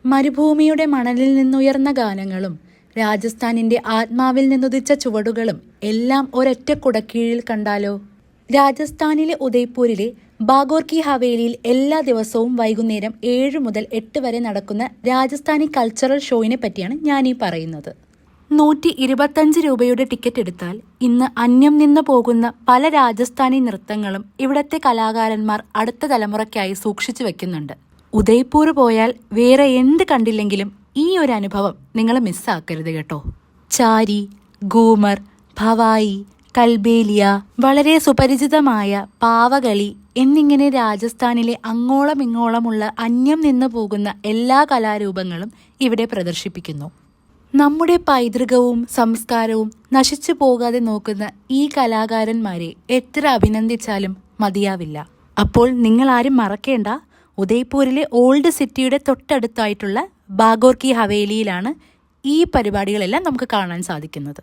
മരുഭൂമിയുടെ മണലിൽ നിന്നുയർന്ന ഗാനങ്ങളും രാജസ്ഥാനിന്റെ ആത്മാവിൽ നിന്നുദിച്ച ചുവടുകളും എല്ലാം ഒരൊറ്റ കുടക്കീഴിൽ കണ്ടാലോ? രാജസ്ഥാനിലെ ഉദയ്പൂരിലെ ബാഗോർ കി ഹവേലിയിൽ എല്ലാ ദിവസവും വൈകുന്നേരം 7 മുതൽ 8 വരെ നടക്കുന്ന രാജസ്ഥാനി കൾച്ചറൽ ഷോയിനെ പറ്റിയാണ് ഞാനീ പറയുന്നത്. 125 രൂപയുടെ ടിക്കറ്റ് എടുത്താൽ ഇന്ന് അന്യം നിന്ന് പോകുന്ന പല രാജസ്ഥാനി നൃത്തങ്ങളും ഇവിടത്തെ കലാകാരന്മാർ അടുത്ത തലമുറയ്ക്കായി സൂക്ഷിച്ചു വെക്കുന്നുണ്ട്. ഉദയ്പൂർ പോയാൽ വേറെ എന്ത് കണ്ടില്ലെങ്കിലും ഈ ഒരു അനുഭവം നിങ്ങൾ മിസ്സാക്കരുത് കേട്ടോ. ചാരി, ഗൂമർ, ഭവായി, കൽബേലിയ, വളരെ സുപരിചിതമായ പാവകളി എന്നിങ്ങനെ രാജസ്ഥാനിലെ അങ്ങോളം ഇങ്ങോളമുള്ള അന്യം നിന്നു പോകുന്ന എല്ലാ കലാരൂപങ്ങളും ഇവിടെ പ്രദർശിപ്പിക്കുന്നു. നമ്മുടെ പൈതൃകവും സംസ്കാരവും നശിച്ചു പോകാതെ നോക്കുന്ന ഈ കലാകാരന്മാരെ എത്ര അഭിനന്ദിച്ചാലും മതിയാവില്ല. അപ്പോൾ നിങ്ങൾ ആരും മറക്കേണ്ട, ഉദയ്പൂരിലെ ഓൾഡ് സിറ്റിയുടെ തൊട്ടടുത്തായിട്ടുള്ള ബാഗോർ കി ഹവേലിയിലാണ് ഈ പരിപാടികളെല്ലാം നമുക്ക് കാണാൻ സാധിക്കുന്നത്.